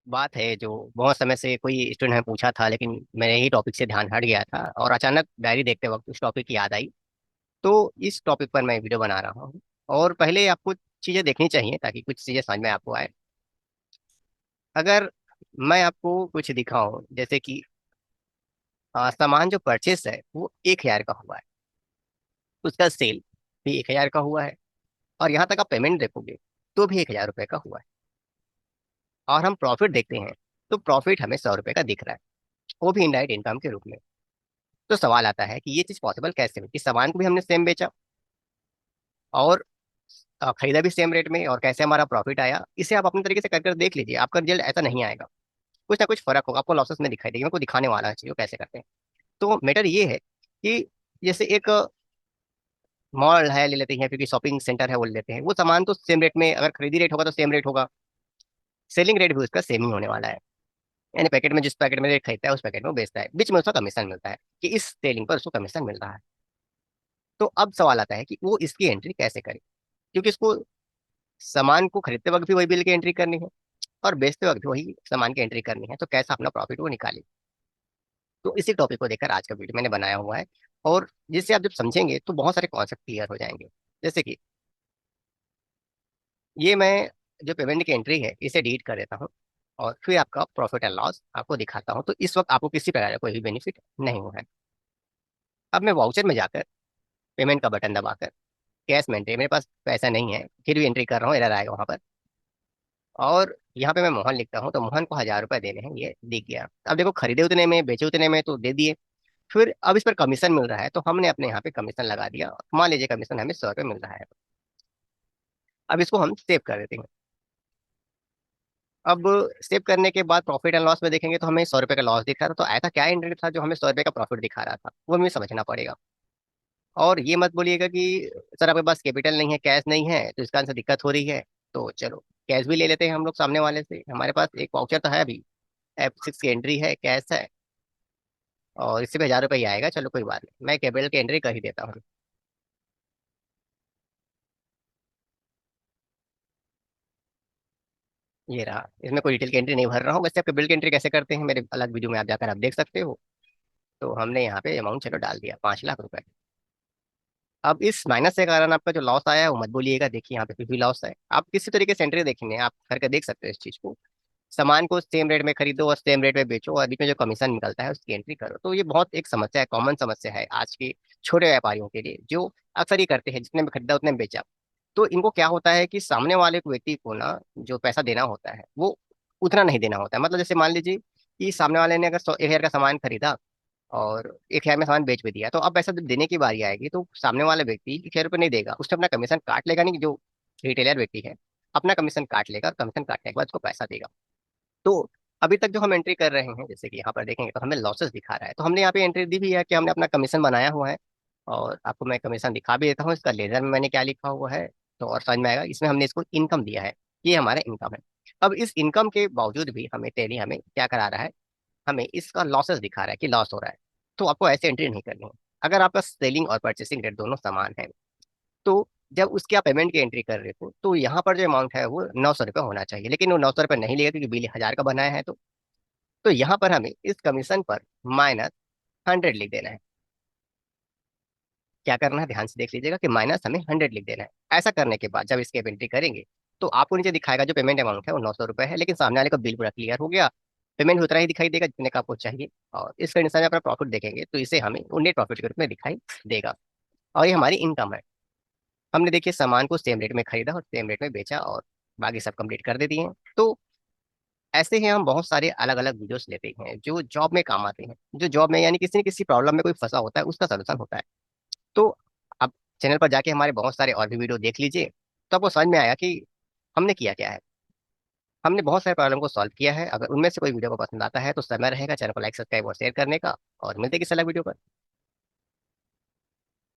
बात है जो बहुत समय से कोई स्टूडेंट ने पूछा था, लेकिन मेरे ही टॉपिक से ध्यान हट गया था और अचानक डायरी देखते वक्त उस टॉपिक की याद आई। तो इस टॉपिक पर मैं वीडियो बना रहा हूँ। और पहले आपको चीज़ें देखनी चाहिए ताकि कुछ चीज़ें समझ में आपको आए। अगर मैं आपको कुछ दिखाऊं, जैसे कि सामान जो परचेस है वो 1,000 का हुआ है, उसका सेल भी 1,000 का हुआ है, और यहाँ तक आप पेमेंट देखोगे तो भी 1,000 रुपये का हुआ है, और हम प्रॉफिट देखते हैं तो प्रॉफिट हमें 100 रुपये का दिख रहा है, वो भी इनडायरेक्ट इनकम के रूप में। तो सवाल आता है कि ये चीज पॉसिबल कैसे हुई कि सामान को भी हमने सेम बेचा और खरीदा भी सेम रेट में, और कैसे हमारा प्रॉफिट आया। इसे आप अपने तरीके से कर कर देख लीजिए, आपका रिजल्ट ऐसा नहीं आएगा, कुछ ना कुछ फर्क होगा, आपको लॉसेस में दिखाई देगा। मैं को दिखाने वाला है चीजों कैसे करते हैं। तो मैटर ये है कि जैसे एक मॉल है ले लेते हैं, क्योंकि शॉपिंग सेंटर है वो ले लेते हैं, वो सामान तो सेम रेट में, अगर खरीदी रेट होगा तो सेम रेट होगा, सेलिंग रेट भी उसका सेम ही होने वाला है। यानी पैकेट में जिस पैकेट में रेट खरीदता है उस पैकेट में वो बेचता है, बीच में उसका कमीशन मिलता है कि इस सेलिंग पर उसको कमीशन मिल रहा है। तो अब सवाल आता है कि वो इसकी एंट्री कैसे करे, क्योंकि इसको सामान को खरीदते वक्त भी वही बिल की एंट्री करनी है और बेचते वक्त भी वही सामान की एंट्री करनी है, तो कैसा अपना प्रॉफिट वो निकाले। तो इसी टॉपिक को देखकर आज का वीडियो मैंने बनाया हुआ है, और जिससे आप जब समझेंगे तो बहुत सारे कॉन्सेप्ट क्लियर हो जाएंगे। जैसे कि ये मैं जो पेमेंट की एंट्री है इसे डिलीट कर देता हूँ, और फिर आपका प्रॉफिट एंड लॉस आपको दिखाता हूँ। तो इस वक्त आपको किसी प्रकार का कोई भी बेनिफिट नहीं हुआ है। अब मैं वाउचर में जाकर पेमेंट का बटन दबाकर कैश में एंट्री, मेरे पास पैसा नहीं है फिर भी एंट्री कर रहा हूँ, एरर आएगा वहां पर, और यहाँ पे मैं मोहन लिखता हूँ तो मोहन को 1,000 रुपए देने हैं, ये दिख गया। अब देखो, खरीदे उतने में बेचे उतने में तो दे दिए। फिर अब इस पर कमीशन मिल रहा है तो हमने अपने यहाँ पे कमीशन लगा दिया, मान लीजिए कमीशन हमें 100 रुपये मिल रहा है। अब इसको हम सेव कर देते हैं। अब सेव करने के बाद प्रॉफिट एंड लॉस में देखेंगे तो हमें 100 रुपये का लॉस दिख रहा था, तो ऐसा क्या एंट्री था जो हमें 100 रुपये का प्रॉफिट दिखा रहा था, वो हमें समझना पड़ेगा। और ये मत बोलिएगा कि सर आपके पास कैपिटल नहीं है, कैश नहीं है, तो इसका आंसर दिक्कत हो रही है। तो चलो कैश भी ले लेते हैं हम लोग सामने वाले से, हमारे पास एक वाउचर तो है अभी, F6 की एंट्री है, कैश है, और इससे भी 1,000 रुपये ही आएगा। चलो कोई बात नहीं, मैं कैपिटल की एंट्री कर ही देता हूँ। ये रहा, इसमें कोई डिटेल की एंट्री नहीं भर रहा हूँ। वैसे आप कैपिटल की एंट्री कैसे करते हैं मेरे अलग वीडियो में आप जाकर आप देख सकते हो। तो हमने यहाँ पे अमाउंट चलो डाल दिया 5 लाख रुपए। अब इस माइनस के कारण आपका जो लॉस आया है वो मत बोलिएगा, देखिए यहाँ पे फिर भी लॉस है। आप किसी तरीके से एंट्री देखेंगे, आप करके देख सकते हो इस चीज को। सामान को सेम रेट में खरीदो और सेम रेट में बेचो, और बीच में जो कमीशन निकलता है उसकी एंट्री करो। तो ये बहुत एक समस्या है, कॉमन समस्या है आज के छोटे व्यापारियों के लिए, जो अक्सर ये करते हैं, जितने में खरीदा उतने में बेचा। तो इनको क्या होता है कि सामने वाले को व्यक्ति को ना जो पैसा देना होता है वो उतना नहीं देना होता है। मतलब जैसे मान लीजिए कि सामने वाले ने अगर 1,000 का सामान खरीदा और 1,000 में सामान बेच भी दिया, तो अब पैसा जब देने की बारी आएगी तो सामने वाला व्यक्ति 1,000 रुपये नहीं देगा, उसने अपना कमीशन काट लेगा, नहीं जो रिटेलर व्यक्ति है अपना कमीशन काट लेगा, और कमीशन काटने के बाद उसको पैसा देगा। तो अभी तक जो हम एंट्री कर रहे हैं, जैसे कि यहाँ पर देखेंगे तो हमें लॉसेस दिखा रहा है, तो हमने यहाँ पे एंट्री दी भी है कि हमने अपना कमीशन बनाया हुआ है। और आपको मैं कमीशन दिखा भी देता हूँ, इसका लेजर में मैंने क्या लिखा हुआ है, तो और समझ में आएगा। इसमें हमने इसको इनकम दिया है, ये हमारा इनकम है। अब इस इनकम के बावजूद भी हमें टैली हमें क्या करा रहा है, हमें इसका लॉसेस दिखा रहा है कि लॉस हो रहा है। तो आपको ऐसे एंट्री नहीं करनी है। अगर आपका सेलिंग और परचेसिंग रेट दोनों समान है, तो जब उसकी आप पेमेंट की एंट्री कर रहे हो तो यहाँ पर जो अमाउंट है वो 900 रुपये होना चाहिए, लेकिन वो 900 रुपये नहीं लेगा क्योंकि बिल 1,000 का बनाया है। तो यहाँ पर हमें इस कमीशन पर -100 लिख देना है। क्या करना है ध्यान से देख लीजिएगा कि माइनस हमें 100 लिख देना है। ऐसा करने के बाद जब इसकी आप एंट्री करेंगे तो आपको नीचे दिखाएगा जो पेमेंट अमाउंट है वो 900 रुपये है, लेकिन सामने वाले का बिल पूरा क्लियर हो गया, पेमेंट उतना ही दिखाई देगा जितने का आपको चाहिए। और इस कंडीशन में अपना प्रॉफिट देखेंगे तो इसे हमें नेट प्रॉफिट के रूप में दिखाई देगा, और ये हमारी इनकम है। हमने देखिए सामान को सेम रेट में खरीदा और सेम रेट में बेचा, और बाकी सब कंप्लीट कर देती हैं। तो ऐसे ही हम बहुत सारे अलग अलग वीडियोस लेते हैं जो जॉब में काम आते हैं, जो जॉब में यानी किसी न किसी प्रॉब्लम में कोई फंसा होता है उसका सलूशन होता है। तो आप चैनल पर जाके हमारे बहुत सारे और भी वीडियो देख लीजिए, तो आपको समझ में आएगा कि हमने किया क्या है। हमने बहुत सारे प्रॉब्लम को सॉल्व किया है। अगर उनमें से कोई वीडियो को पसंद आता है तो समय रहेगा चैनल को लाइक सब्सक्राइब और शेयर करने का, और मिलते हैं किसी अलग वीडियो पर।